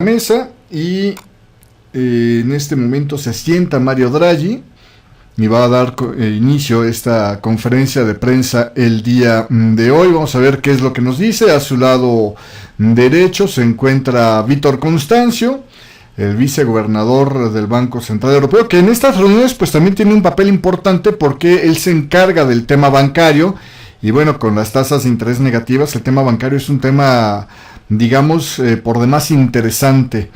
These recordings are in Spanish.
mesa y en este momento se sienta Mario Draghi y va a dar inicio a esta conferencia de prensa el día de hoy. Vamos a ver qué es lo que nos dice. A su lado derecho se encuentra Vítor Constancio, el vicegobernador del Banco Central Europeo, que en estas reuniones pues también tiene un papel importante porque él se encarga del tema bancario. Y bueno, con las tasas de interés negativas, el tema bancario es un tema, digamos, por demás interesante.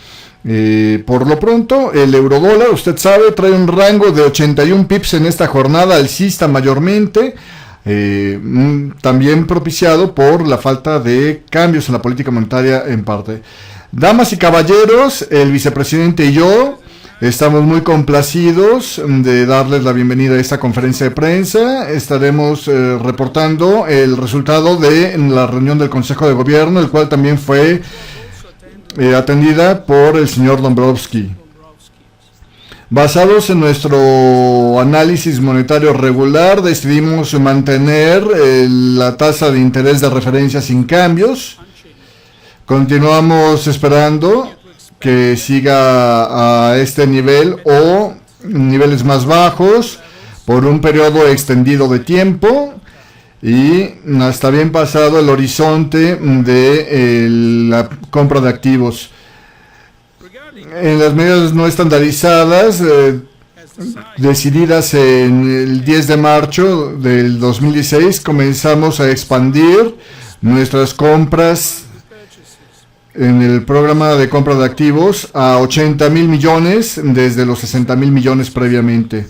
Por lo pronto, el eurodólar, usted sabe, trae un rango de 81 pips en esta jornada, alcista mayormente, también propiciado por la falta de cambios en la política monetaria en parte. Damas y caballeros, el vicepresidente y yo estamos muy complacidos de darles la bienvenida a esta conferencia de prensa. Estaremos reportando el resultado de la reunión del Consejo de Gobierno, el cual también fue atendida por el señor Dombrovskis. Basados en nuestro análisis monetario regular, decidimos mantener la tasa de interés de referencia sin cambios. Continuamos esperando que siga a este nivel o niveles más bajos por un periodo extendido de tiempo y hasta bien pasado el horizonte de la compra de activos. En las medidas no estandarizadas decididas en el 10 de marzo del 2016, comenzamos a expandir nuestras compras en el programa de compra de activos a 80,000 millones desde los 60,000 millones previamente.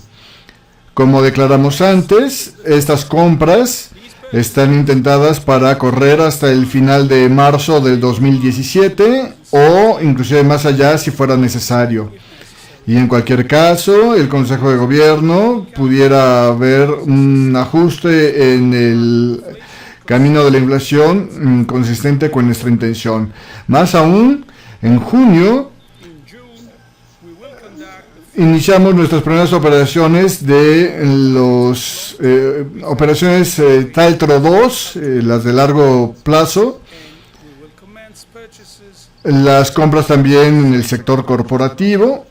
Como declaramos antes, estas compras están intentadas para correr hasta el final de marzo del 2017 o inclusive más allá si fuera necesario. Y en cualquier caso, el Consejo de Gobierno pudiera haber un ajuste en el camino de la inflación consistente con nuestra intención. Más aún, en junio iniciamos nuestras primeras operaciones de los operaciones TLTRO 2, las de largo plazo, las compras también en el sector corporativo.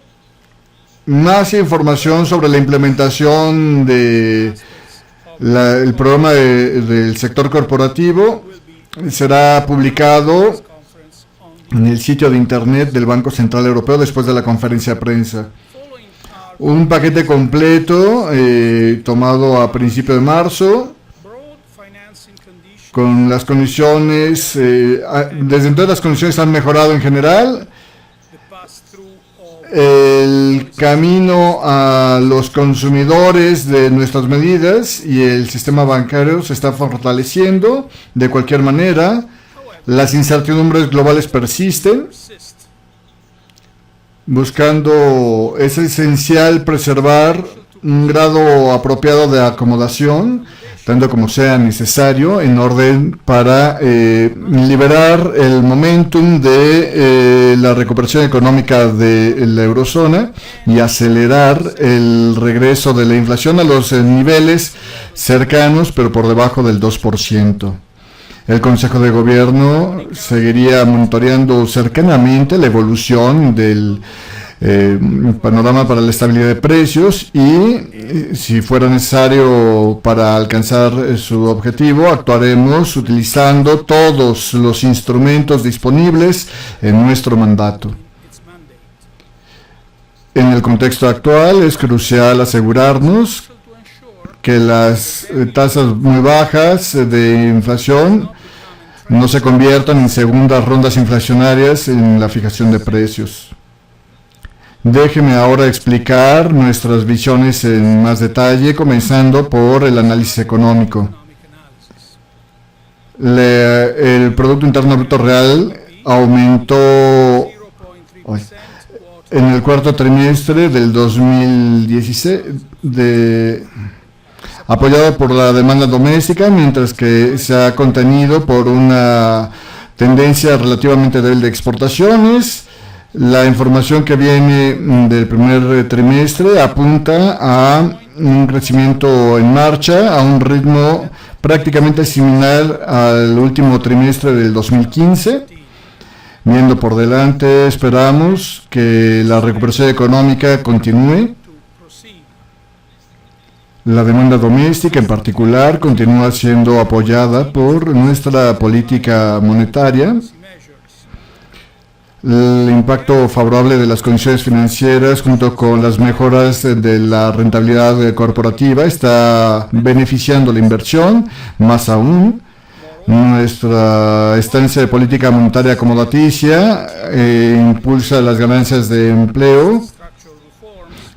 Más información sobre la implementación de el programa del sector corporativo será publicado en el sitio de internet del Banco Central Europeo después de la conferencia de prensa. Un paquete completo tomado a principio de marzo con las condiciones, desde entonces las condiciones han mejorado en general. El camino a los consumidores de nuestras medidas y el sistema bancario se está fortaleciendo. De cualquier manera, las incertidumbres globales persisten. Buscando, es esencial preservar un grado apropiado de acomodación, tanto como sea necesario, en orden para liberar el momentum de la recuperación económica de la eurozona y acelerar el regreso de la inflación a los niveles cercanos, pero por debajo del 2%. El Consejo de Gobierno seguiría monitoreando cercanamente la evolución del panorama para la estabilidad de precios y, si fuera necesario para alcanzar su objetivo, actuaremos utilizando todos los instrumentos disponibles en nuestro mandato. En el contexto actual es crucial asegurarnos que las tasas muy bajas de inflación no se conviertan en segundas rondas inflacionarias en la fijación de precios. Déjeme ahora explicar nuestras visiones en más detalle, comenzando por el análisis económico. El Producto Interno Bruto Real aumentó en el cuarto trimestre del 2016, apoyado por la demanda doméstica, mientras que se ha contenido por una tendencia relativamente débil de exportaciones. La información que viene del primer trimestre apunta a un crecimiento en marcha a un ritmo prácticamente similar al último trimestre del 2015. Viendo por delante, esperamos que la recuperación económica continúe. La demanda doméstica en particular continúa siendo apoyada por nuestra política monetaria. El impacto favorable de las condiciones financieras junto con las mejoras de la rentabilidad corporativa está beneficiando la inversión. Más aún, nuestra estancia de política monetaria acomodaticia impulsa las ganancias de empleo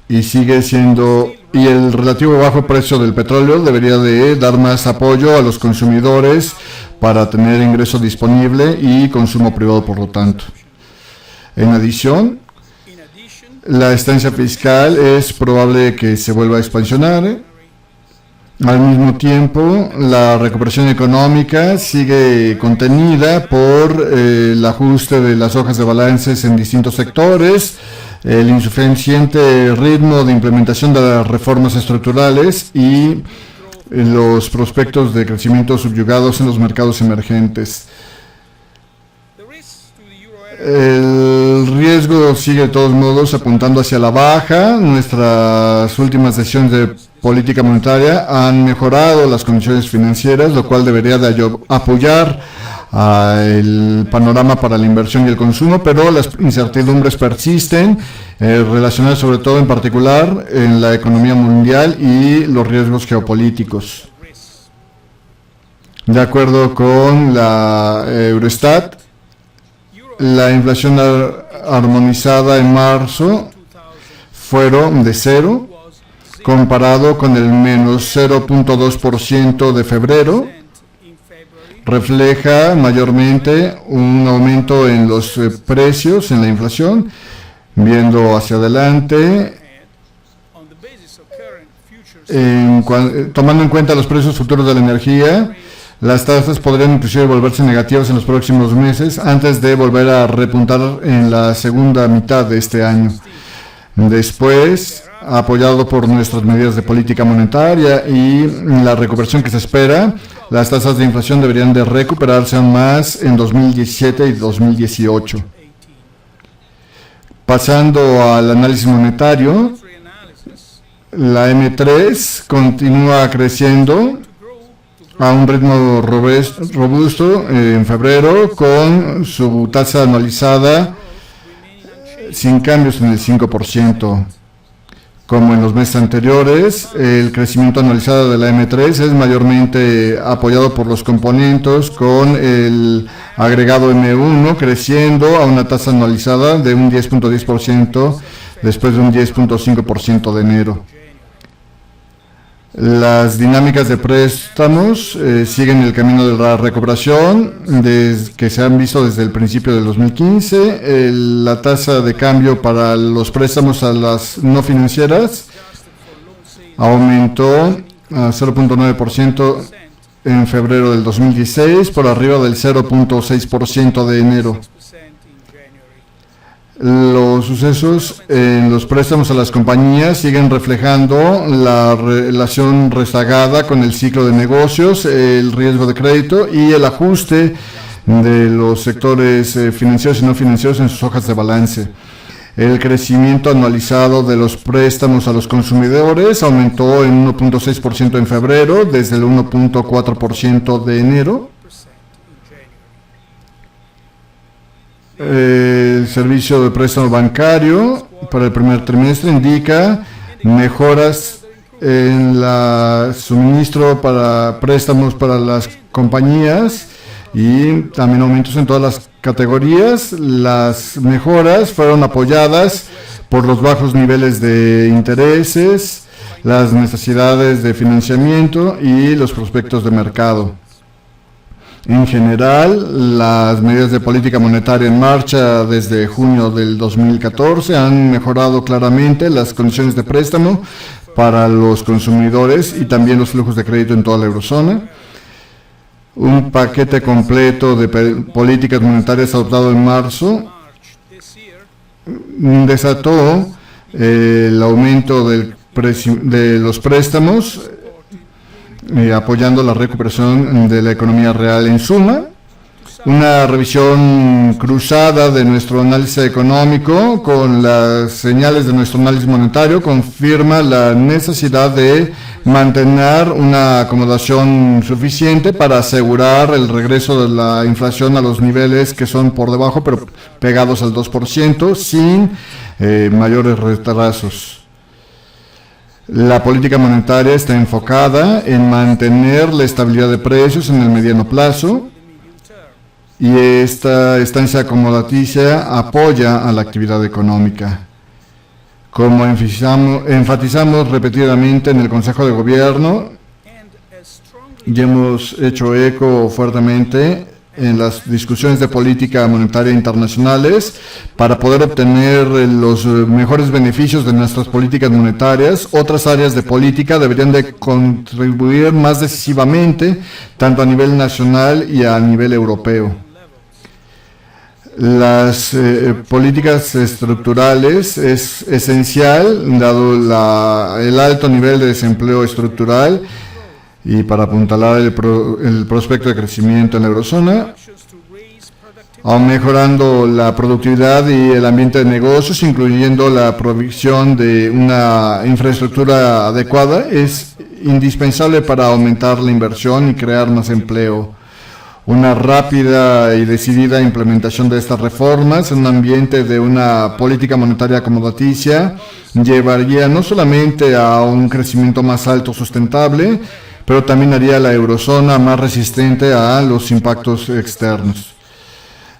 y sigue siendo, y el relativo bajo precio del petróleo debería de dar más apoyo a los consumidores para tener ingreso disponible y consumo privado por lo tanto. En adición, la estancia fiscal es probable que se vuelva a expansionar. Al mismo tiempo, la recuperación económica sigue contenida por el ajuste de las hojas de balances en distintos sectores, el insuficiente ritmo de implementación de las reformas estructurales y los prospectos de crecimiento subyugados en los mercados emergentes. El riesgo sigue de todos modos apuntando hacia la baja. Nuestras últimas decisiones de política monetaria han mejorado las condiciones financieras, lo cual debería de apoyar el panorama para la inversión y el consumo, pero las incertidumbres persisten, relacionadas sobre todo en particular en la economía mundial y los riesgos geopolíticos. De acuerdo con la Eurostat, la inflación armonizada en marzo fueron de cero, comparado con el menos 0.2% de febrero. Refleja mayormente un aumento en los precios, en la inflación. Viendo hacia adelante, tomando en cuenta los precios futuros de la energía, las tasas podrían inclusive volverse negativas en los próximos meses antes de volver a repuntar en la segunda mitad de este año. Después, apoyado por nuestras medidas de política monetaria y la recuperación que se espera, las tasas de inflación deberían de recuperarse aún más en 2017 y 2018. Pasando al análisis monetario, la M3 continúa creciendo a un ritmo robusto en febrero, con su tasa anualizada sin cambios en el 5%. Como en los meses anteriores, el crecimiento anualizado de la M3 es mayormente apoyado por los componentes, con el agregado M1 creciendo a una tasa anualizada de un 10.10% después de un 10.5% de enero. Las dinámicas de préstamos siguen el camino de la recuperación que se han visto desde el principio del 2015. La tasa de cambio para los préstamos a las no financieras aumentó a 0.9% en febrero del 2016, por arriba del 0.6% de enero. Los sucesos en los préstamos a las compañías siguen reflejando la relación rezagada con el ciclo de negocios, el riesgo de crédito y el ajuste de los sectores financieros y no financieros en sus hojas de balance. El crecimiento anualizado de los préstamos a los consumidores aumentó en 1.6% en febrero, desde el 1.4% de enero. El servicio de préstamo bancario para el primer trimestre indica mejoras en el suministro para préstamos para las compañías y también aumentos en todas las categorías. Las mejoras fueron apoyadas por los bajos niveles de intereses, las necesidades de financiamiento y los prospectos de mercado. En general, las medidas de política monetaria en marcha desde junio del 2014 han mejorado claramente las condiciones de préstamo para los consumidores y también los flujos de crédito en toda la eurozona. Un paquete completo de políticas monetarias adoptado en marzo desató el aumento de los préstamos, apoyando la recuperación de la economía real. En suma, una revisión cruzada de nuestro análisis económico con las señales de nuestro análisis monetario confirma la necesidad de mantener una acomodación suficiente para asegurar el regreso de la inflación a los niveles que son por debajo, pero pegados al 2%, sin mayores retrasos. La política monetaria está enfocada en mantener la estabilidad de precios en el mediano plazo, y esta estancia acomodaticia apoya a la actividad económica. Como enfatizamos repetidamente en el Consejo de Gobierno, y hemos hecho eco fuertemente en las discusiones de política monetaria internacionales, para poder obtener los mejores beneficios de nuestras políticas monetarias, otras áreas de política deberían de contribuir más decisivamente, tanto a nivel nacional y a nivel europeo. Las políticas estructurales es esencial, dado el alto nivel de desempleo estructural, y para apuntalar el prospecto de crecimiento en la eurozona, mejorando la productividad y el ambiente de negocios, incluyendo la provisión de una infraestructura adecuada, es indispensable para aumentar la inversión y crear más empleo. Una rápida y decidida implementación de estas reformas en un ambiente de una política monetaria acomodaticia llevaría no solamente a un crecimiento más alto sustentable, pero también haría a la eurozona más resistente a los impactos externos.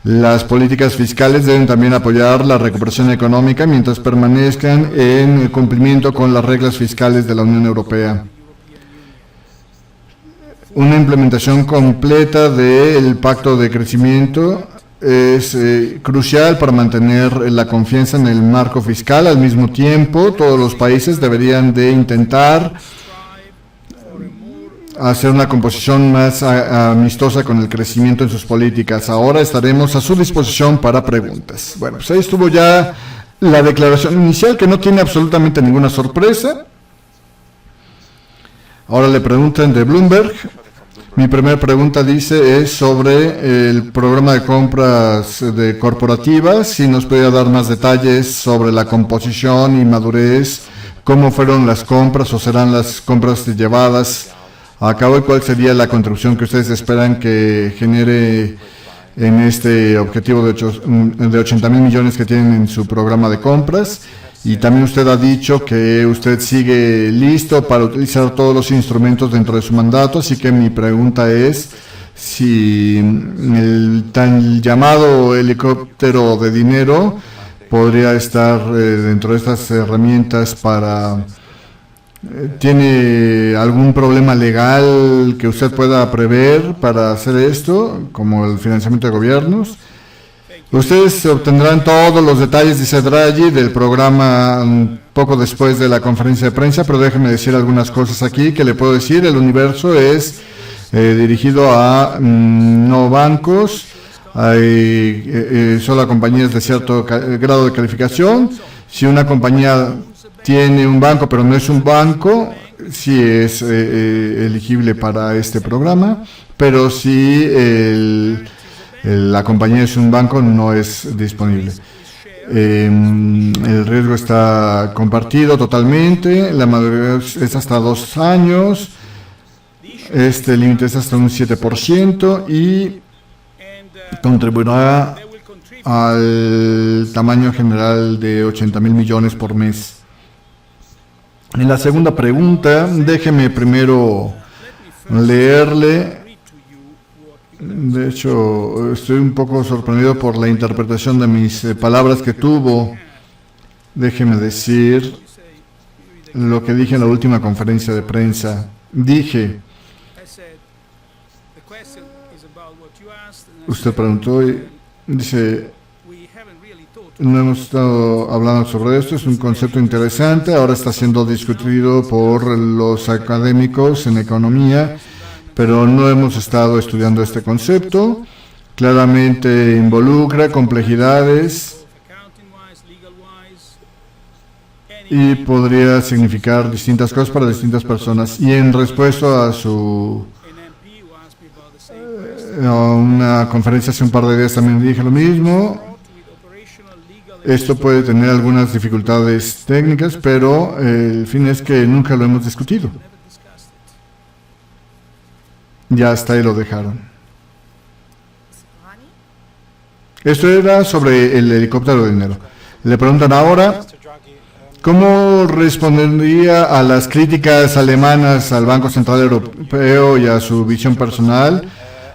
Las políticas fiscales deben también apoyar la recuperación económica mientras permanezcan en cumplimiento con las reglas fiscales de la Unión Europea. Una implementación completa del Pacto de Crecimiento es crucial para mantener la confianza en el marco fiscal. Al mismo tiempo, todos los países deberían de intentar hacer una composición más amistosa con el crecimiento en sus políticas. Ahora estaremos a su disposición para preguntas. Bueno, pues ahí estuvo ya la declaración inicial, que no tiene absolutamente ninguna sorpresa. Ahora le preguntan de Bloomberg. Mi primera pregunta es sobre el programa de compras de corporativas, si nos podría dar más detalles sobre la composición y madurez, cómo fueron las compras o serán las compras llevadas a cabo y cuál sería la contribución que ustedes esperan que genere en este objetivo de 80,000 millones que tienen en su programa de compras. Y también usted ha dicho que usted sigue listo para utilizar todos los instrumentos dentro de su mandato, así que mi pregunta es si el tan llamado helicóptero de dinero podría estar dentro de estas herramientas para... ¿Tiene algún problema legal que usted pueda prever para hacer esto, como el financiamiento de gobiernos? Ustedes obtendrán todos los detalles, dice Draghi, del programa poco después de la conferencia de prensa, pero déjenme decir algunas cosas aquí que le puedo decir. El universo es dirigido a no bancos, hay solo a compañías de cierto grado de calificación. Si una compañía tiene un banco, pero no es un banco, sí es elegible para este programa, pero si la compañía es un banco, no es disponible. El riesgo está compartido totalmente, la madurez es hasta 2 años, este límite es hasta un 7% y contribuirá al tamaño general de 80,000 millones por mes. En la segunda pregunta, déjeme primero leerle. De hecho, estoy un poco sorprendido por la interpretación de mis palabras que tuvo. Déjeme decir lo que dije en la última conferencia de prensa. Dije, usted preguntó y dice, no hemos estado hablando sobre esto, es un concepto interesante, ahora está siendo discutido por los académicos en economía, pero no hemos estado estudiando este concepto. Claramente involucra complejidades y podría significar distintas cosas para distintas personas. Y en respuesta a su una conferencia hace un par de días también dije lo mismo. Esto puede tener algunas dificultades técnicas, pero el fin es que nunca lo hemos discutido. Ya hasta ahí lo dejaron. Esto era sobre el helicóptero de dinero. Le preguntan ahora, ¿cómo respondería a las críticas alemanas al Banco Central Europeo y a su visión personal?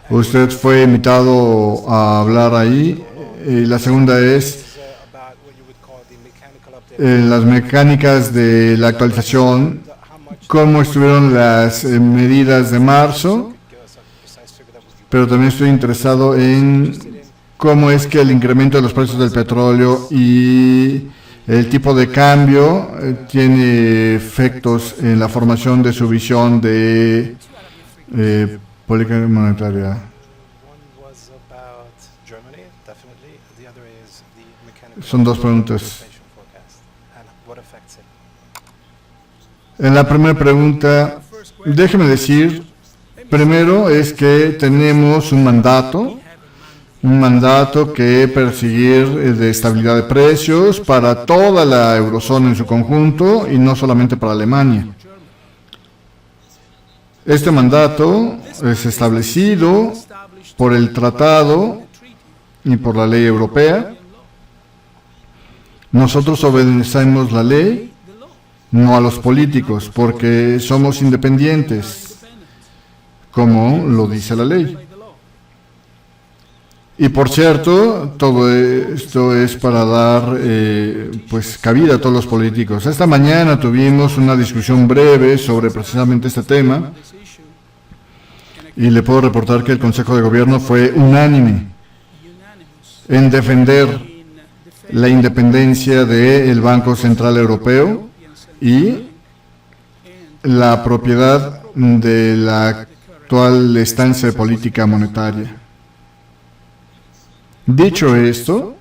Usted fue invitado a hablar ahí. La segunda es las mecánicas de la actualización. ¿Cómo estuvieron las medidas de marzo? Pero también estoy interesado en cómo es que el incremento de los precios del petróleo y el tipo de cambio tiene efectos en la formación de su visión de política monetaria. Son dos preguntas. En la primera pregunta, déjeme decir, primero es que tenemos un mandato que perseguir de estabilidad de precios para toda la eurozona en su conjunto y no solamente para Alemania. Este mandato es establecido por el tratado y por la ley europea. Nosotros obedecemos la ley, no a los políticos, porque somos independientes, como lo dice la ley. Y por cierto, todo esto es para dar pues cabida a todos los políticos. Esta mañana tuvimos una discusión breve sobre precisamente este tema y le puedo reportar que el Consejo de Gobierno fue unánime en defender la independencia del Banco Central Europeo y la propiedad de la actual estancia de política monetaria. Dicho esto,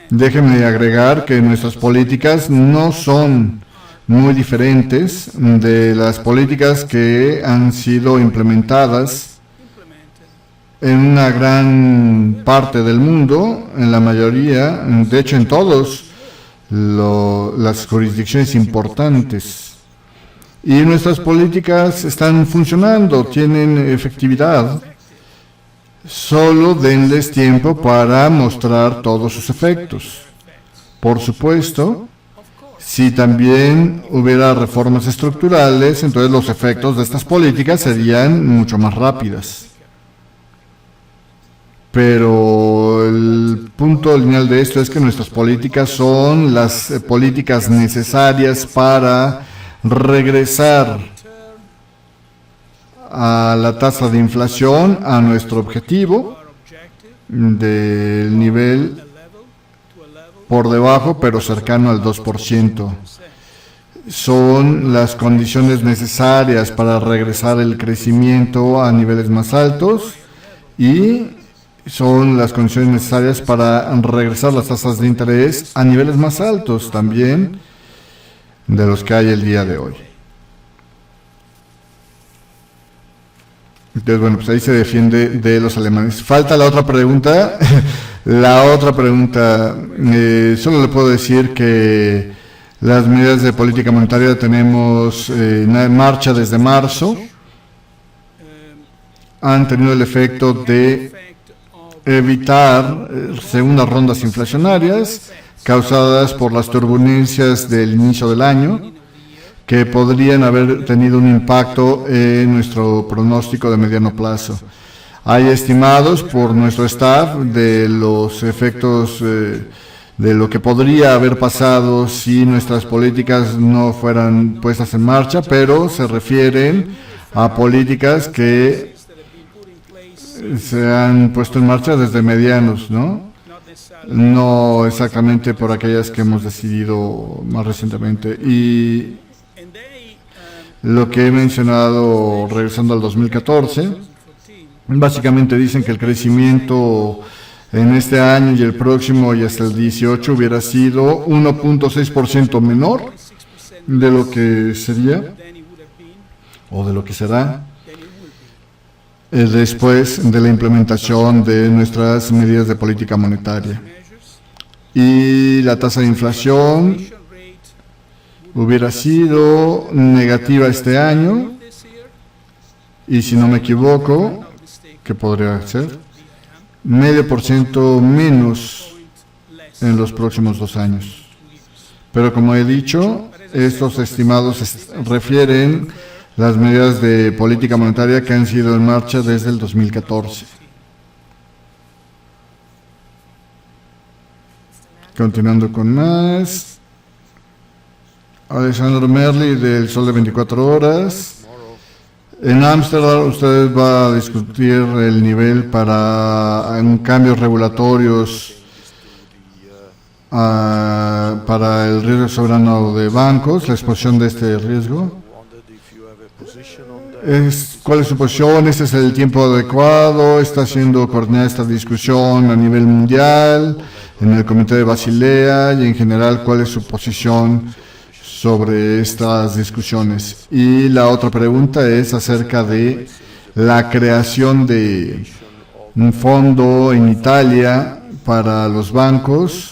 déjenme agregar que nuestras políticas no son muy diferentes de las políticas que han sido implementadas en una gran parte del mundo, en la mayoría, de hecho en todas las jurisdicciones importantes. Y nuestras políticas están funcionando, tienen efectividad. Solo denles tiempo para mostrar todos sus efectos. Por supuesto, si también hubiera reformas estructurales, entonces los efectos de estas políticas serían mucho más rápidas. Pero el punto lineal de esto es que nuestras políticas son las políticas necesarias para regresar a la tasa de inflación, a nuestro objetivo del nivel por debajo, pero cercano al 2%. Son las condiciones necesarias para regresar el crecimiento a niveles más altos y son las condiciones necesarias para regresar las tasas de interés a niveles más altos también de los que hay el día de hoy. Entonces, bueno, pues ahí se defiende de los alemanes. Falta la otra pregunta. La otra pregunta, solo le puedo decir que las medidas de política monetaria tenemos en marcha desde marzo. Han tenido el efecto de evitar segundas rondas inflacionarias causadas por las turbulencias del inicio del año, que podrían haber tenido un impacto en nuestro pronóstico de mediano plazo. Hay estimados por nuestro staff de los efectos de lo que podría haber pasado si nuestras políticas no fueran puestas en marcha, pero se refieren a políticas que se han puesto en marcha desde medianos, ¿no? No exactamente por aquellas que hemos decidido más recientemente. Y lo que he mencionado regresando al 2014, básicamente dicen que el crecimiento en este año y el próximo y hasta el 18 hubiera sido 1.6% menor de lo que sería o de lo que será. después de la implementación de nuestras medidas de política monetaria. Y la tasa de inflación hubiera sido negativa este año, y si no me equivoco, ¿qué podría ser? 0,5% menos en los próximos 2 años. Pero como he dicho, estos estimados refieren las medidas de política monetaria que han sido en marcha desde el 2014. Continuando con más. Alexander Merli del Sol de 24 Horas. En Ámsterdam usted va a discutir el nivel para cambios regulatorios para el riesgo soberano de bancos, la exposición de este riesgo. ¿Cuál es su posición? ¿Este es el tiempo adecuado? ¿Está siendo coordinada esta discusión a nivel mundial, en el Comité de Basilea? Y en general, ¿cuál es su posición sobre estas discusiones? Y la otra pregunta es acerca de la creación de un fondo en Italia para los bancos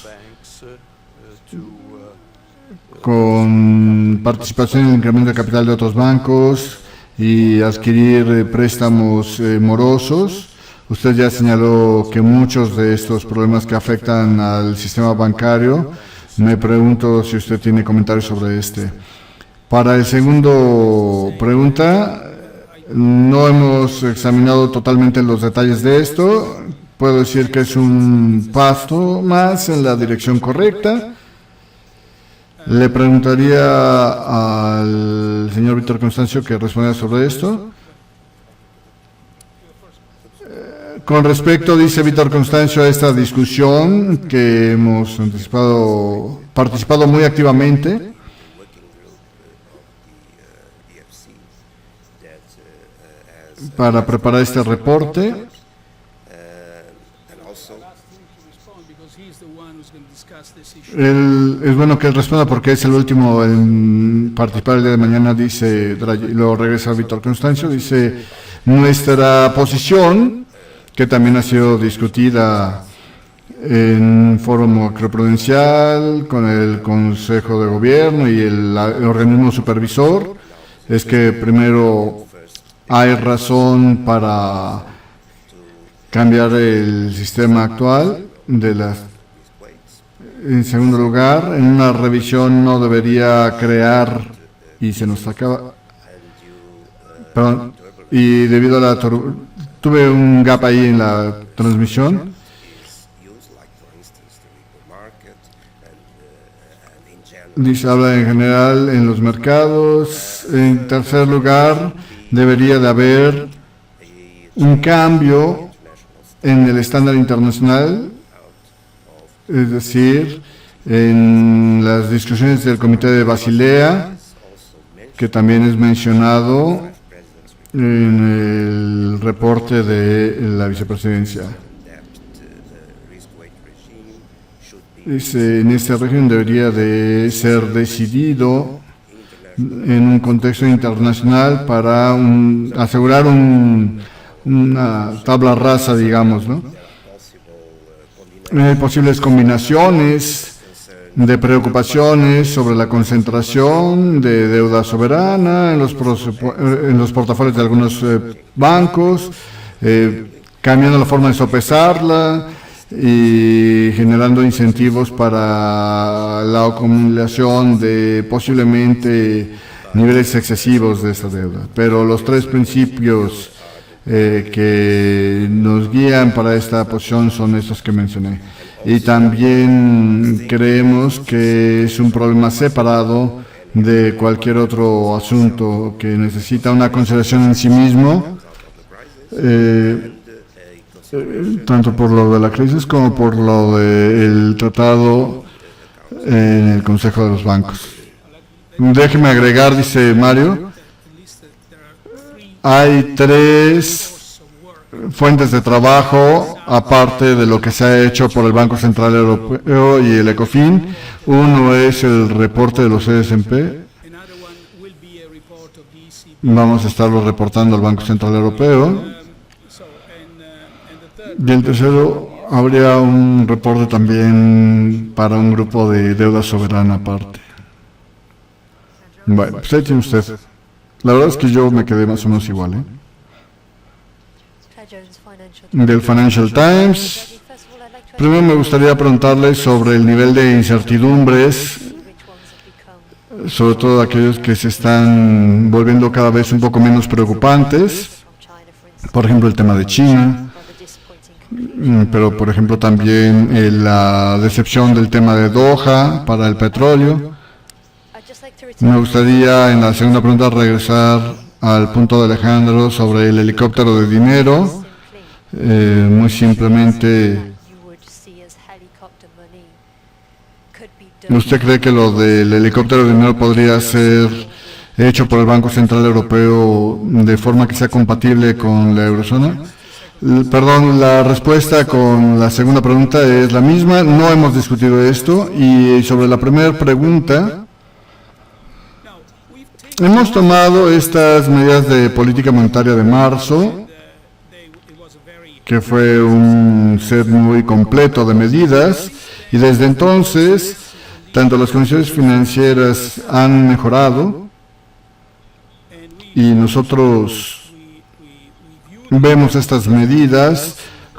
con participación en el incremento de capital de otros bancos y adquirir préstamos morosos. Usted ya señaló que muchos de estos problemas que afectan al sistema bancario, me pregunto si usted tiene comentarios sobre este. Para el segundo pregunta, no hemos examinado totalmente los detalles de esto. Puedo decir que es un paso más en la dirección correcta. Le preguntaría al señor Víctor Constancio que respondiera sobre esto. Con respecto, dice Víctor Constancio, a esta discusión que hemos participado muy activamente, para preparar este reporte. Es bueno que él responda porque es el último en participar el día de mañana, dice, luego regresa Víctor Constancio, dice, nuestra posición, que también ha sido discutida en foro macroprudencial, con el Consejo de Gobierno y el organismo supervisor, es que primero hay razón para cambiar el sistema actual de las. En segundo lugar, en una revisión no debería crear, y se nos acaba, perdón, y debido a tuve un gap ahí en la transmisión. Dice, habla en general en los mercados. En tercer lugar, debería de haber un cambio en el estándar internacional. Es decir, en las discusiones del Comité de Basilea, que también es mencionado en el reporte de la vicepresidencia. Dice, en esta región debería de ser decidido en un contexto internacional para asegurar una tabla rasa, digamos, ¿no? Hay posibles combinaciones de preocupaciones sobre la concentración de deuda soberana en los portafolios de algunos bancos, cambiando la forma de sopesarla y generando incentivos para la acumulación de posiblemente niveles excesivos de esta deuda. Pero los tres principios que nos guían para esta posición son estos que mencioné. Y también creemos que es un problema separado de cualquier otro asunto que necesita una consideración en sí mismo, tanto por lo de la crisis como por lo del tratado en el Consejo de los Bancos. Déjeme agregar, dice Mario, hay 3 fuentes de trabajo, aparte de lo que se ha hecho por el Banco Central Europeo y el ECOFIN. Uno es el reporte de los CSMP. Vamos a estarlo reportando al Banco Central Europeo. Y el tercero, habría un reporte también para un grupo de deuda soberana aparte. Bueno, pues ahí tiene usted. La verdad es que yo me quedé más o menos igual, ¿eh? Del Financial Times. Primero me gustaría preguntarle sobre el nivel de incertidumbres, sobre todo aquellos que se están volviendo cada vez un poco menos preocupantes. Por ejemplo, el tema de China, pero por ejemplo también la decepción del tema de Doha para el petróleo. Me gustaría en la segunda pregunta regresar al punto de Alejandro sobre el helicóptero de dinero. Muy simplemente, ¿usted cree que lo del helicóptero de dinero podría ser hecho por el Banco Central Europeo de forma que sea compatible con la eurozona? Perdón, la respuesta con la segunda pregunta es la misma. No hemos discutido esto. Y sobre la primera pregunta, hemos tomado estas medidas de política monetaria de marzo, que fue un set muy completo de medidas, y desde entonces, tanto las condiciones financieras han mejorado, y nosotros vemos estas medidas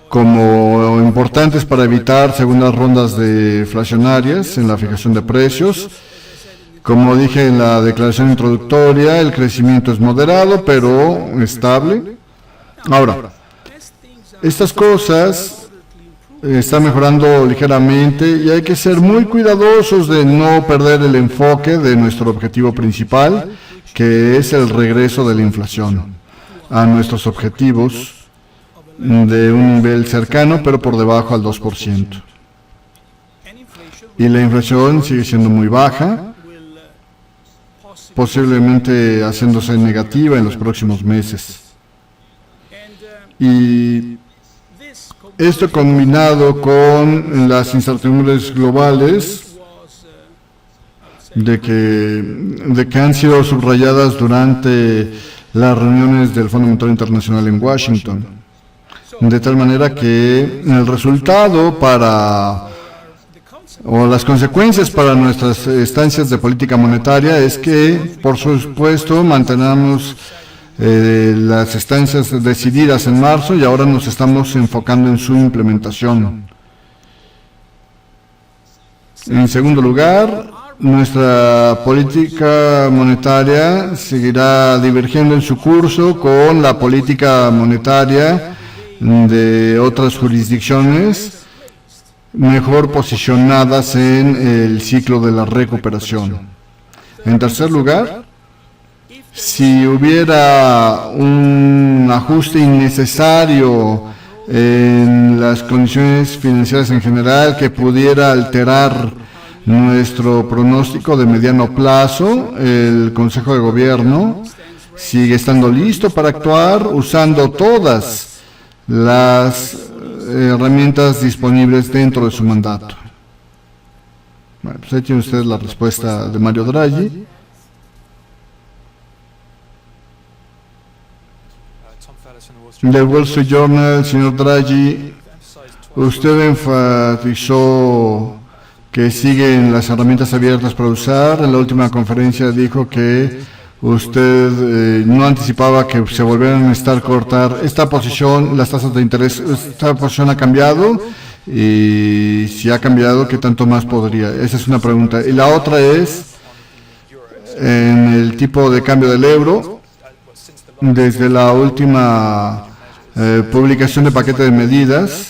como importantes para evitar segundas rondas deflacionarias en la fijación de precios. Como dije en la declaración introductoria, el crecimiento es moderado, pero estable. Ahora, estas cosas están mejorando ligeramente y hay que ser muy cuidadosos de no perder el enfoque de nuestro objetivo principal, que es el regreso de la inflación a nuestros objetivos de un nivel cercano, pero por debajo al 2%. Y la inflación sigue siendo muy baja, posiblemente haciéndose negativa en los próximos meses. Y esto combinado con las incertidumbres globales de que han sido subrayadas durante las reuniones del Fondo Monetario Internacional en Washington, de tal manera que el resultado o las consecuencias para nuestras estancias de política monetaria es que, por supuesto, mantenemos las estancias decididas en marzo y ahora nos estamos enfocando en su implementación. En segundo lugar, nuestra política monetaria seguirá divergiendo en su curso con la política monetaria de otras jurisdicciones mejor posicionadas en el ciclo de la recuperación. En tercer lugar, si hubiera un ajuste innecesario en las condiciones financieras en general que pudiera alterar nuestro pronóstico de mediano plazo, el Consejo de Gobierno sigue estando listo para actuar usando todas las herramientas disponibles dentro de su mandato. Bueno, pues ahí tiene usted la respuesta de Mario Draghi. Del Wall Street Journal, señor Draghi, usted enfatizó que siguen las herramientas abiertas para usar. En la última conferencia dijo que usted no anticipaba que se volvieran a estar cortar esta posición, las tasas de interés. Esta posición ha cambiado, y si ha cambiado, ¿qué tanto más podría? Esa es una pregunta. Y la otra es, en el tipo de cambio del euro, desde la última publicación de paquete de medidas,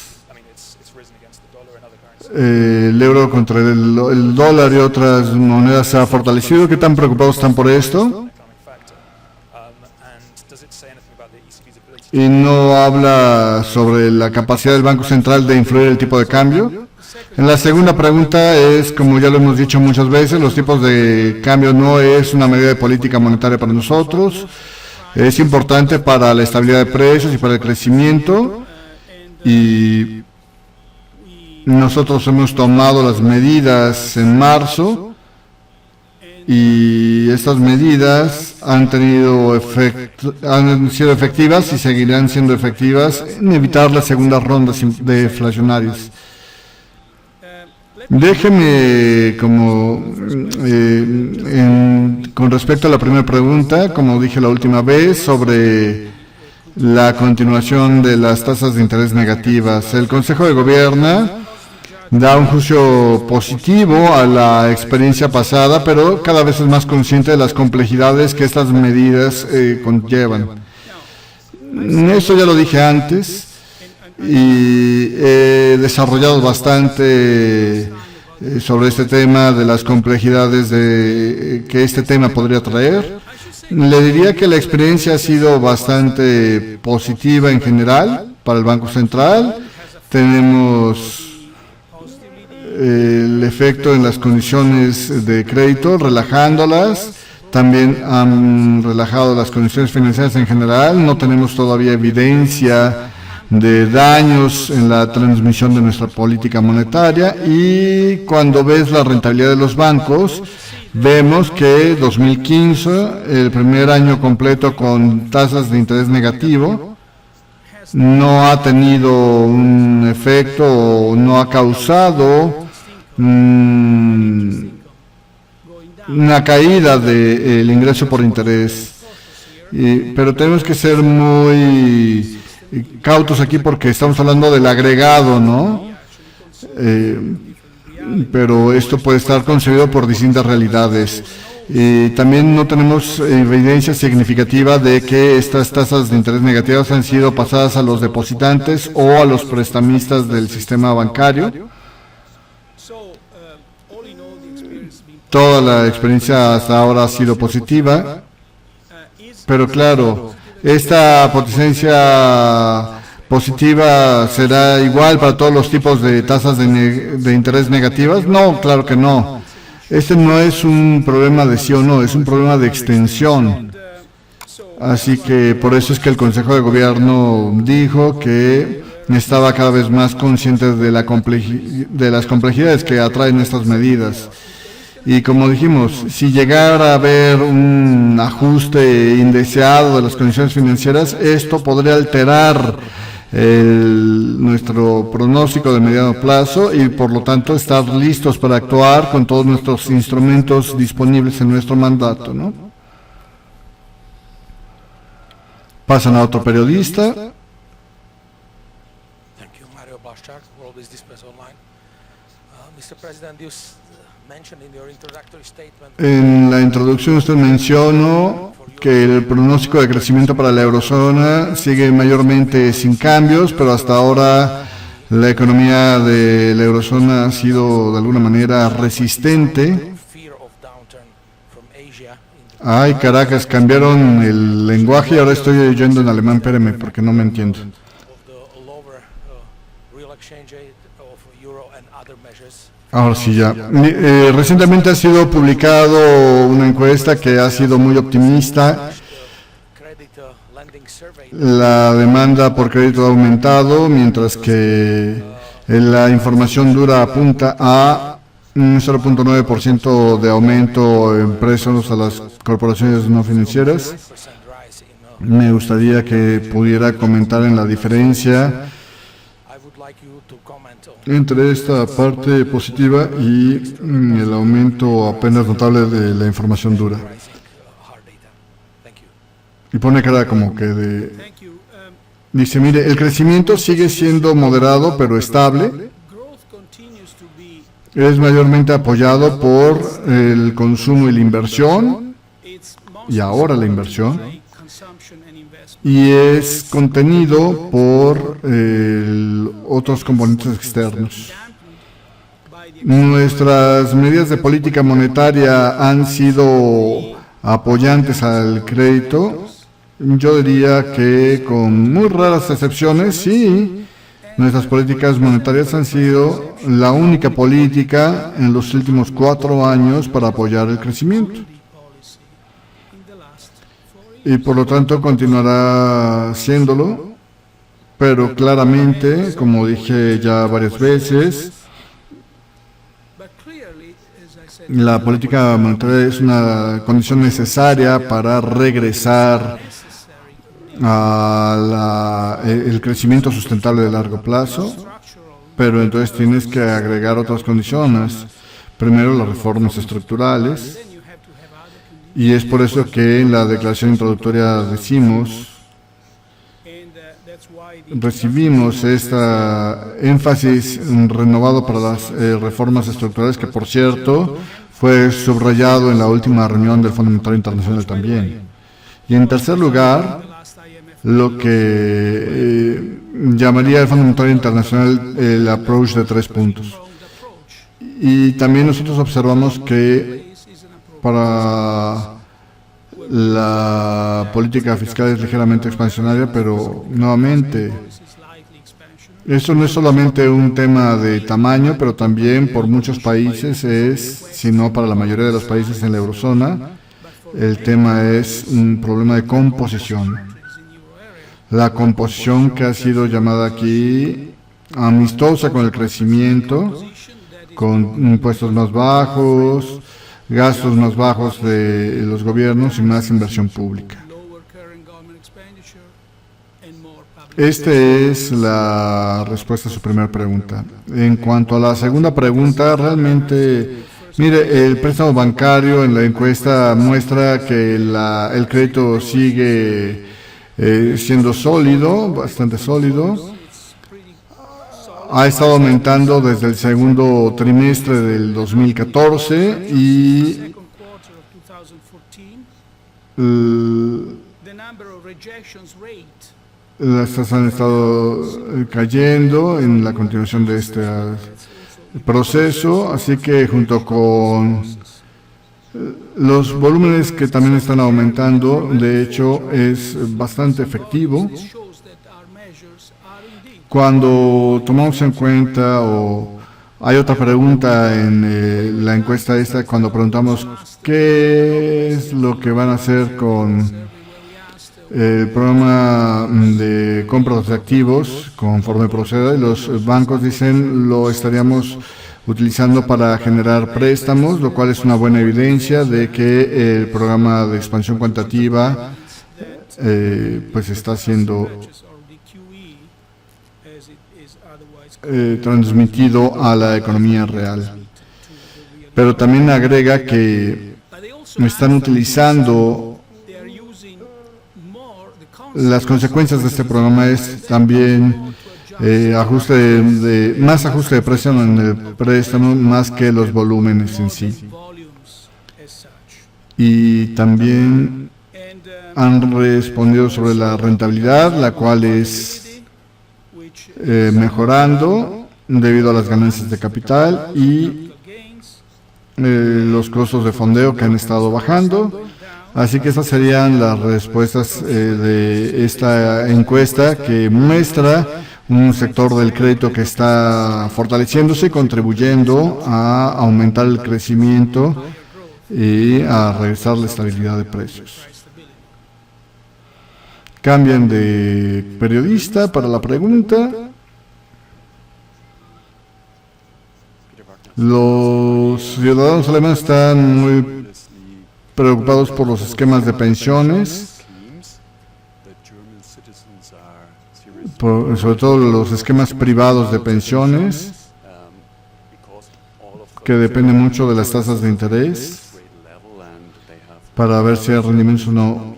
el euro contra el dólar y otras monedas se ha fortalecido. ¿Qué tan preocupados están por esto? Y no habla sobre la capacidad del Banco Central de influir el tipo de cambio. En la segunda pregunta es, como ya lo hemos dicho muchas veces, los tipos de cambio no es una medida de política monetaria para nosotros. Es importante para la estabilidad de precios y para el crecimiento, y nosotros hemos tomado las medidas en marzo y estas medidas han sido efectivas y seguirán siendo efectivas en evitar las segundas rondas deflacionarias. Déjeme, con respecto a la primera pregunta, como dije la última vez, sobre la continuación de las tasas de interés negativas. El Consejo de Gobierno da un juicio positivo a la experiencia pasada, pero cada vez es más consciente de las complejidades que estas medidas conllevan. Eso ya lo dije antes y he desarrollado bastante sobre este tema de las complejidades que este tema podría traer. Le diría que la experiencia ha sido bastante positiva en general para el Banco Central. Tenemos el efecto en las condiciones de crédito, relajándolas. También han relajado las condiciones financieras en general. No tenemos todavía evidencia de daños en la transmisión de nuestra política monetaria, y cuando ves la rentabilidad de los bancos, vemos que 2015, el primer año completo con tasas de interés negativo, no ha tenido un efecto o no ha causado una caída del ingreso por interés. Pero tenemos que ser muy cautos aquí porque estamos hablando del agregado, ¿no? Pero esto puede estar concebido por distintas realidades. También no tenemos evidencia significativa de que estas tasas de interés negativas han sido pasadas a los depositantes o a los prestamistas del sistema bancario. Toda la experiencia hasta ahora ha sido positiva, pero claro, esta potencia positiva será igual para todos los tipos de tasas de interés negativas. No, claro que no. Este no es un problema de sí o no, es un problema de extensión. Así que por eso es que el Consejo de Gobierno dijo que estaba cada vez más consciente de las complejidades que atraen estas medidas. Y como dijimos, si llegara a haber un ajuste indeseado de las condiciones financieras, esto podría alterar nuestro pronóstico de mediano plazo y por lo tanto estar listos para actuar con todos nuestros instrumentos disponibles en nuestro mandato, ¿no? Pasan a otro periodista. Thank you, Mario Bashar, World Business Press Online. Mr. President, you mentioned in your introductory statement. En la introducción usted mencionó que el pronóstico de crecimiento para la eurozona sigue mayormente sin cambios, pero hasta ahora la economía de la eurozona ha sido de alguna manera resistente. Ay, Caracas, cambiaron el lenguaje y ahora estoy oyendo en alemán, espéreme, porque no me entiendo. Ahora sí ya. Recientemente ha sido publicado una encuesta que ha sido muy optimista. La demanda por crédito ha aumentado, mientras que la información dura apunta a un 0.9% de aumento en precios a las corporaciones no financieras. Me gustaría que pudiera comentar en la diferencia entre esta parte positiva y el aumento apenas notable de la información dura. Y pone cara como que dice, mire, el crecimiento sigue siendo moderado pero estable. Es mayormente apoyado por el consumo y la inversión, y ahora la inversión, y es contenido por otros componentes externos. Nuestras medidas de política monetaria han sido apoyantes al crédito. Yo diría que con muy raras excepciones, sí, nuestras políticas monetarias han sido la única política en los últimos 4 años para apoyar el crecimiento. Y por lo tanto continuará siéndolo, pero claramente, como dije ya varias veces, La política monetaria es una condición necesaria para regresar a el crecimiento sustentable de largo plazo, pero entonces tienes que agregar otras condiciones. Primero, las reformas estructurales, y es por eso que en la declaración introductoria recibimos este énfasis renovado para las reformas estructurales, que por cierto fue subrayado en la última reunión del Fondo Monetario Internacional también. Y en tercer lugar, lo que llamaría el Fondo Monetario Internacional el approach de 3 puntos. Y también nosotros observamos que para la política fiscal es ligeramente expansionaria, pero nuevamente, eso no es solamente un tema de tamaño, pero también por muchos países si no para la mayoría de los países en la eurozona, el tema es un problema de composición. La composición que ha sido llamada aquí amistosa con el crecimiento, con impuestos más bajos, gastos más bajos de los gobiernos y más inversión pública. Esta es la respuesta a su primera pregunta. En cuanto a la segunda pregunta, realmente, mire, el préstamo bancario en la encuesta muestra que el crédito sigue siendo sólido, bastante sólido. Ha estado aumentando desde el segundo trimestre del 2014 y las tasas han estado cayendo en la continuación de este proceso, así que junto con los volúmenes que también están aumentando, de hecho es bastante efectivo. Cuando tomamos en cuenta, o hay otra pregunta en la encuesta esta, cuando preguntamos qué es lo que van a hacer con el programa de compras de activos conforme proceda, y los bancos dicen lo estaríamos utilizando para generar préstamos, lo cual es una buena evidencia de que el programa de expansión cuantitativa pues está siendo transmitido a la economía real. Pero también agrega que están utilizando las consecuencias de este programa es también más ajuste de préstamo en el préstamo más que los volúmenes en sí. Y también han respondido sobre la rentabilidad, la cual es mejorando debido a las ganancias de capital y los costos de fondeo que han estado bajando. Así que estas serían las respuestas de esta encuesta, que muestra un sector del crédito que está fortaleciéndose y contribuyendo a aumentar el crecimiento y a regresar la estabilidad de precios. Cambian de periodista para la pregunta. Los ciudadanos alemanes están muy preocupados por los esquemas de pensiones, sobre todo los esquemas privados de pensiones, que dependen mucho de las tasas de interés para ver si hay rendimientos o no.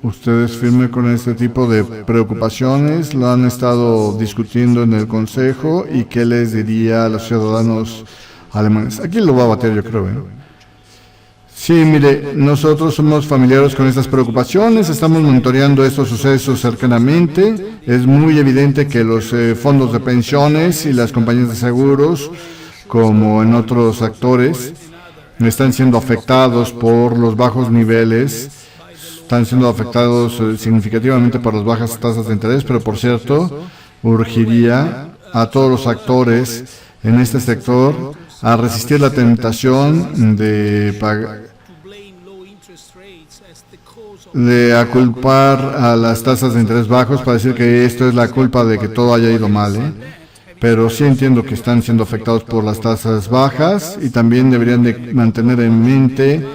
¿Ustedes firmes con este tipo de preocupaciones? ¿Lo han estado discutiendo en el Consejo? ¿Y qué les diría a los ciudadanos alemanes? Aquí lo va a bater, yo creo. Sí, mire, nosotros somos familiares con estas preocupaciones, estamos monitoreando estos sucesos cercanamente. Es muy evidente que los fondos de pensiones y las compañías de seguros, como en otros actores, están siendo afectados por los bajos niveles, están siendo afectados significativamente por las bajas tasas de interés, pero por cierto, urgiría a todos los actores en este sector a resistir la tentación de aculpar a las tasas de interés bajos para decir que esto es la culpa de que todo haya ido mal, pero sí entiendo que están siendo afectados por las tasas bajas y también deberían de mantener en mente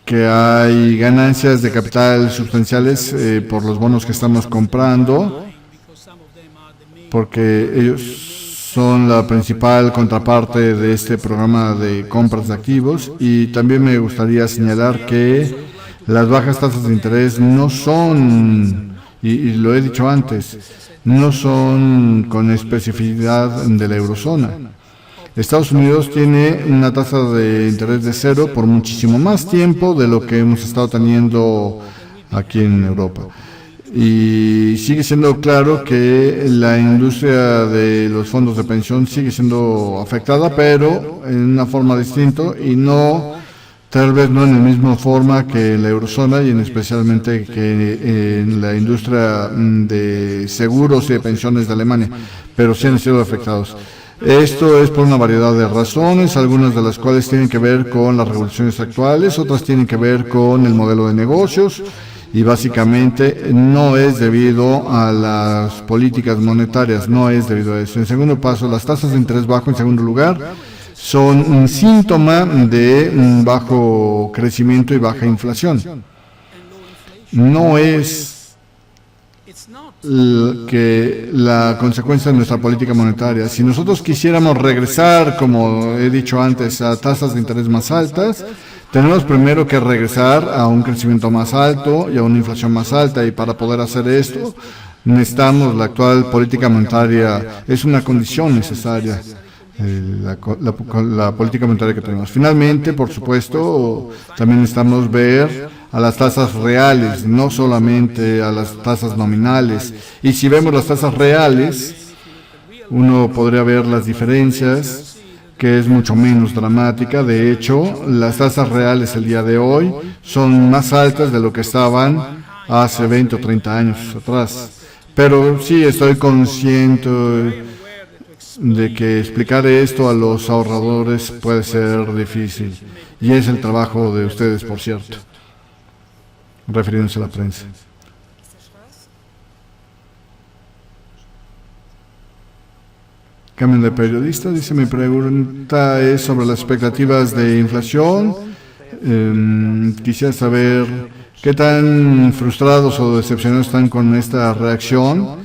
que hay ganancias de capital sustanciales por los bonos que estamos comprando, porque ellos son la principal contraparte de este programa de compras de activos. Y también me gustaría señalar que las bajas tasas de interés no son, y lo he dicho antes, no son con especificidad de la eurozona. Estados Unidos tiene una tasa de interés de cero por muchísimo más tiempo de lo que hemos estado teniendo aquí en Europa. Y sigue siendo claro que la industria de los fondos de pensión sigue siendo afectada, pero en una forma distinta y no, tal vez no en la misma forma que la eurozona y en especialmente que en la industria de seguros y de pensiones de Alemania, pero sí han sido afectados. Esto es por una variedad de razones, algunas de las cuales tienen que ver con las revoluciones actuales, otras tienen que ver con el modelo de negocios y básicamente no es debido a las políticas monetarias, no es debido a eso. En segundo paso, las tasas de interés bajo, en segundo lugar, son un síntoma de bajo crecimiento y baja inflación. No es que la consecuencia de nuestra política monetaria. Si nosotros quisiéramos regresar, como he dicho antes, a tasas de interés más altas, tenemos primero que regresar a un crecimiento más alto y a una inflación más alta, y para poder hacer esto necesitamos la actual política monetaria, es una condición necesaria. La política monetaria que tenemos. Finalmente, por supuesto, también necesitamos ver a las tasas reales, no solamente a las tasas nominales. Y si vemos las tasas reales, uno podría ver las diferencias, que es mucho menos dramática. De hecho, las tasas reales el día de hoy son más altas de lo que estaban hace 20 o 30 años atrás. Pero sí estoy consciente de que explicar esto a los ahorradores puede ser difícil, y es el trabajo de ustedes, por cierto, refiriéndose a la prensa. Cambio de periodista, dice: mi pregunta es sobre las expectativas de inflación. Quisiera saber qué tan frustrados o decepcionados están con esta reacción.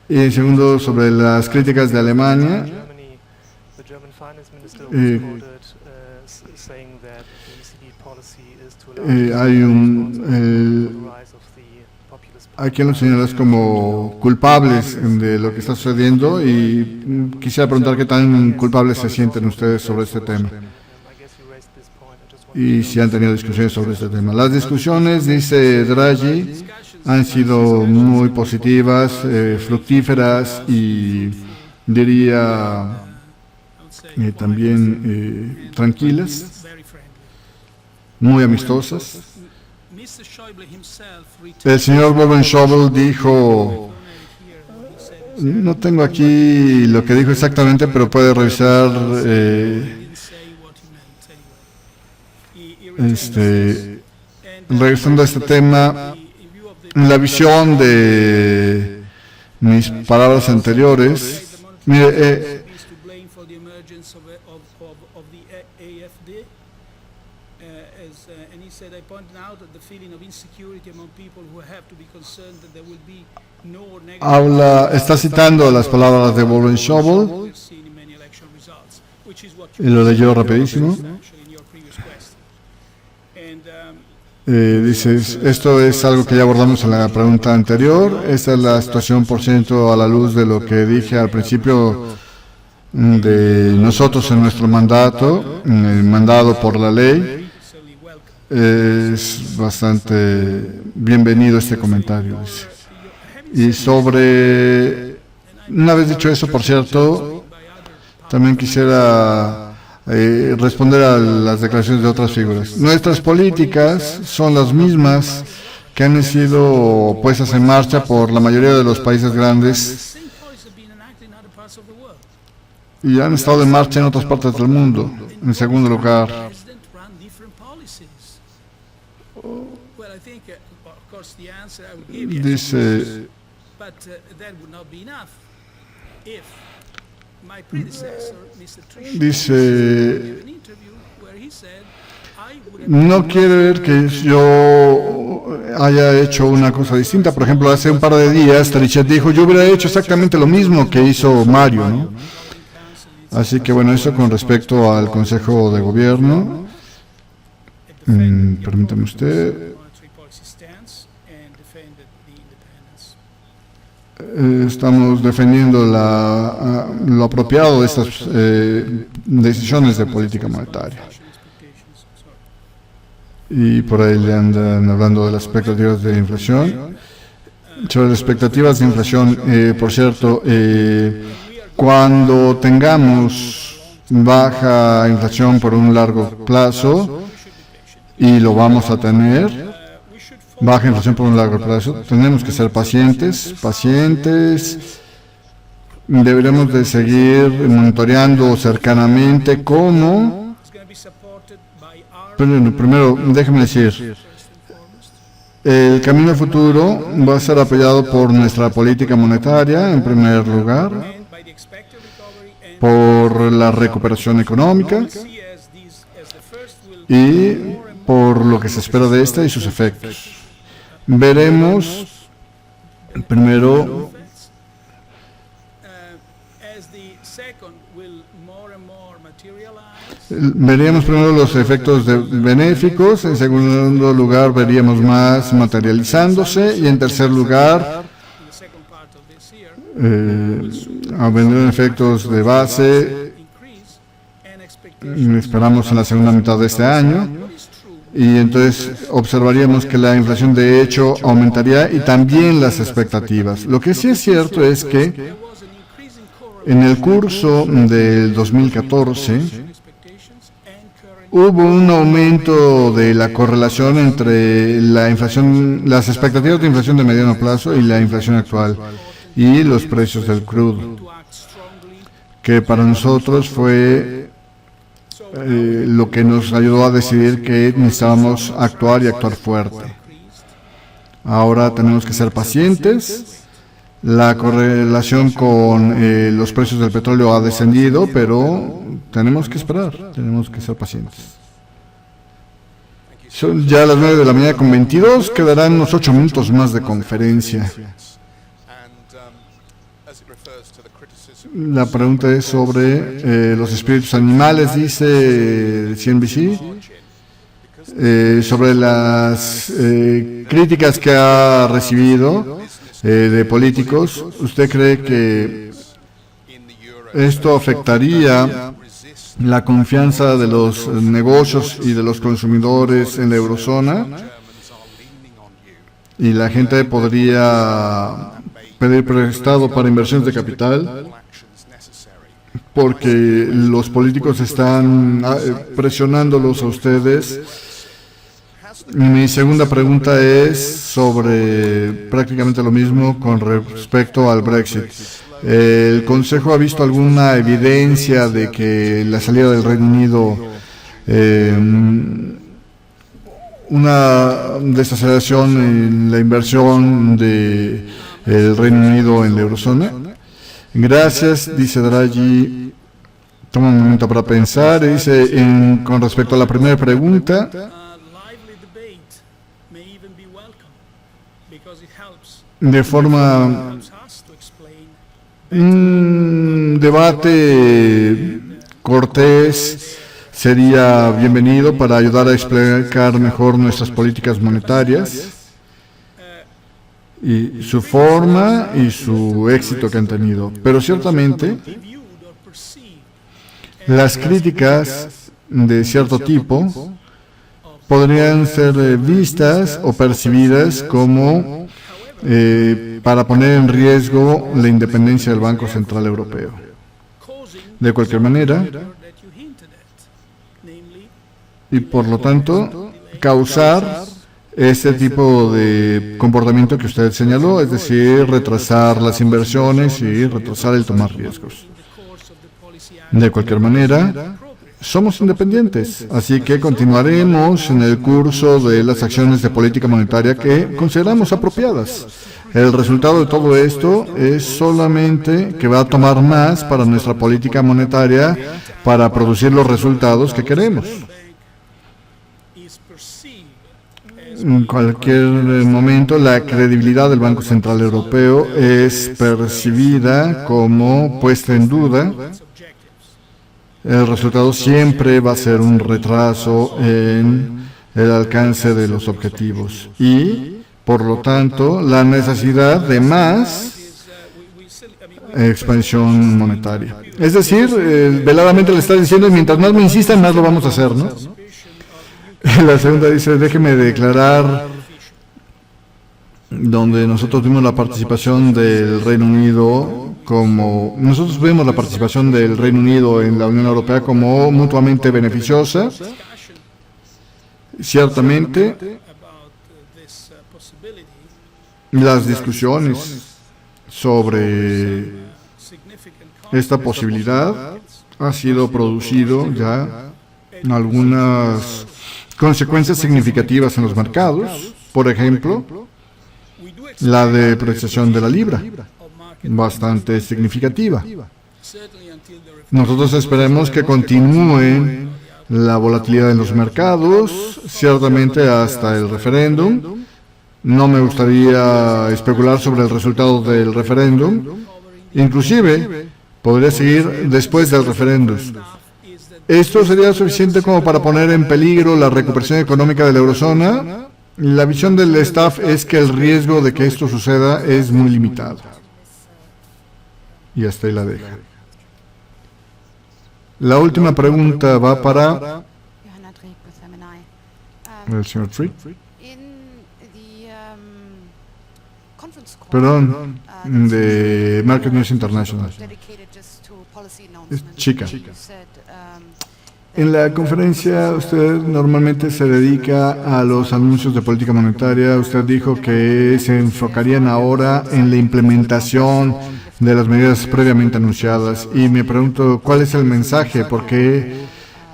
Y en segundo, sobre las críticas de Alemania. Hay quien los señala como culpables de lo que está sucediendo, y quisiera preguntar qué tan culpables se sienten ustedes sobre este tema y si han tenido discusiones sobre este tema. Las discusiones, dice Draghi, han sido muy positivas, fructíferas y diría también tranquilas, muy amistosas. El señor Wolfgang Schäuble dijo, no tengo aquí lo que dijo exactamente, pero puede revisar regresando a este tema, la visión de mis palabras anteriores. Mire, está citando las palabras de Wolfgang Schäuble, y lo leyó rapidísimo. Dices, esto es algo que ya abordamos en la pregunta anterior. Esta es la situación, por ciento, a la luz de lo que dije al principio de nosotros en nuestro mandato, mandado por la ley. Es bastante bienvenido este comentario. Dice. Y sobre, una vez dicho eso, por cierto, también quisiera responder a las declaraciones de otras figuras. Nuestras políticas son las mismas que han sido puestas en marcha por la mayoría de los países grandes y han estado en marcha en otras partes del mundo. En segundo lugar, dice, Dice, no quiere ver que yo haya hecho una cosa distinta. Por ejemplo, hace un par de días Trichet dijo, yo hubiera hecho exactamente lo mismo que hizo Mario, ¿no? Así que bueno, eso con respecto al Consejo de Gobierno. Permítame usted. Estamos defendiendo lo apropiado de estas decisiones de política monetaria. Y por ahí le andan hablando de las expectativas de inflación. Sobre las expectativas de inflación, por cierto, cuando tengamos baja inflación por un largo plazo, y lo vamos a tener, baja inflación por un largo plazo, tenemos que ser pacientes, deberemos de seguir monitoreando cercanamente cómo, primero déjeme decir, el camino futuro va a ser apoyado por nuestra política monetaria, en primer lugar, por la recuperación económica y por lo que se espera de esta y sus efectos. Veremos primero los efectos benéficos, en segundo lugar veríamos más materializándose y en tercer lugar vendrán efectos de base, esperamos en la segunda mitad de este año, y entonces observaríamos que la inflación de hecho aumentaría y también las expectativas. Lo que sí es cierto es que en el curso del 2014 hubo un aumento de la correlación entre la inflación, las expectativas de inflación de mediano plazo y la inflación actual y los precios del crudo, que para nosotros fue lo que nos ayudó a decidir que necesitábamos actuar y actuar fuerte. Ahora tenemos que ser pacientes. La correlación con los precios del petróleo ha descendido, pero tenemos que esperar, tenemos que ser pacientes. Son ya las 9 de la mañana con 22, quedarán unos 8 minutos más de conferencia. La pregunta es sobre los espíritus animales, dice CNBC, sobre las críticas que ha recibido de políticos. ¿Usted cree que esto afectaría la confianza de los negocios y de los consumidores en la eurozona? Y la gente podría pedir prestado para inversiones de capital porque los políticos están presionándolos a ustedes. Mi segunda pregunta es sobre prácticamente lo mismo con respecto al Brexit. ¿El Consejo ha visto alguna evidencia de que la salida del Reino Unido, una desaceleración en la inversión del Reino Unido en la eurozona? Gracias, dice Draghi. Toma un momento para pensar. Dice, con respecto a la primera pregunta, de forma un debate cortés sería bienvenido para ayudar a explicar mejor nuestras políticas monetarias y su forma y su éxito que han tenido. Pero ciertamente las críticas de cierto tipo podrían ser vistas o percibidas como para poner en riesgo la independencia del Banco Central Europeo. De cualquier manera, y por lo tanto, causar ese tipo de comportamiento que usted señaló, es decir, retrasar las inversiones y retrasar el tomar riesgos. De cualquier manera, somos independientes, así que continuaremos en el curso de las acciones de política monetaria que consideramos apropiadas. El resultado de todo esto es solamente que va a tomar más para nuestra política monetaria para producir los resultados que queremos. En cualquier momento, la credibilidad del Banco Central Europeo es percibida como puesta en duda. El resultado siempre va a ser un retraso en el alcance de los objetivos y, por lo tanto, la necesidad de más expansión monetaria. Es decir, veladamente le está diciendo, mientras más me insistan, más lo vamos a hacer, ¿no? La segunda dice, déjeme declarar, donde nosotros vimos la participación del Reino Unido nosotros vemos la participación del Reino Unido en la Unión Europea como mutuamente beneficiosa. Ciertamente, las discusiones sobre esta posibilidad ha sido producido ya algunas consecuencias significativas en los mercados, por ejemplo, la depreciación de la libra, bastante significativa. Nosotros esperemos que continúe la volatilidad en los mercados, ciertamente hasta el referéndum. No me gustaría especular sobre el resultado del referéndum. Inclusive, podría seguir después del referéndum. Esto sería suficiente como para poner en peligro la recuperación económica de la eurozona. La visión del staff es que el riesgo de que esto suceda es muy limitado. Y hasta ahí la deja. La última pregunta va para el señor Trick. Perdón, de Market News International. Es chica. En la conferencia usted normalmente se dedica a los anuncios de política monetaria. Usted dijo que se enfocarían ahora en la implementación de las medidas previamente anunciadas. Y me pregunto, ¿cuál es el mensaje? ¿Por qué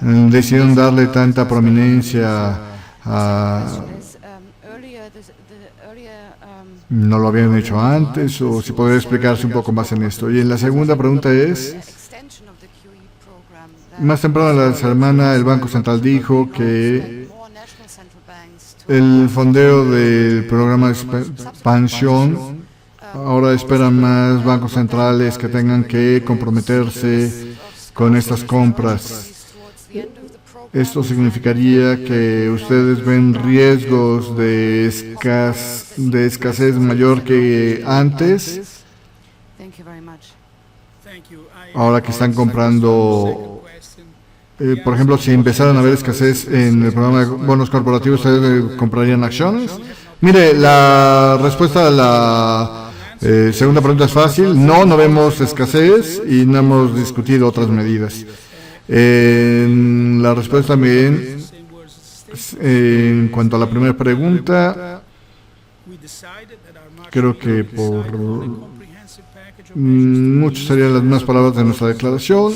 decidieron darle tanta prominencia a... ¿No lo habían hecho antes? ¿O si podría explicarse un poco más en esto? Y en la segunda pregunta es... Más temprano la semana el Banco Central dijo que el fondeo del programa de expansión, ahora esperan más bancos centrales que tengan que comprometerse con estas compras. Esto significaría que ustedes ven riesgos de escasez mayor que antes, ahora que están comprando. Por ejemplo, si empezaran a haber escasez en el programa de bonos corporativos, ¿ustedes comprarían acciones? Mire, la respuesta a la segunda pregunta es fácil. No vemos escasez y no hemos discutido otras medidas. La respuesta también, en cuanto a la primera pregunta, creo que por muchas serían las mismas palabras de nuestra declaración.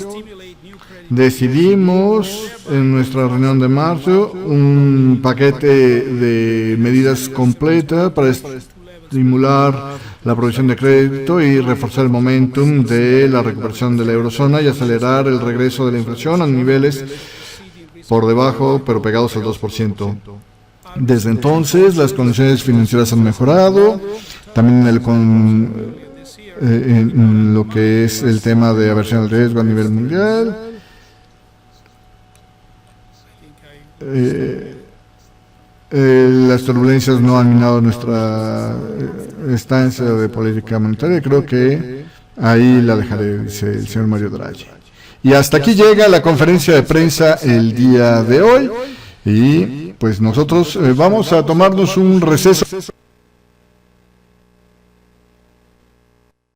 Decidimos en nuestra reunión de marzo un paquete de medidas completa para estimular la provisión de crédito y reforzar el momentum de la recuperación de la eurozona y acelerar el regreso de la inflación a niveles por debajo, pero pegados al 2%. Desde entonces, las condiciones financieras han mejorado, también en lo que es el tema de aversión al riesgo a nivel mundial. Las turbulencias no han minado nuestra estancia de política monetaria. Creo que ahí la dejaré, dice el señor Mario Draghi. Y hasta aquí llega la conferencia de prensa el día de hoy. Y pues nosotros vamos a tomarnos un receso.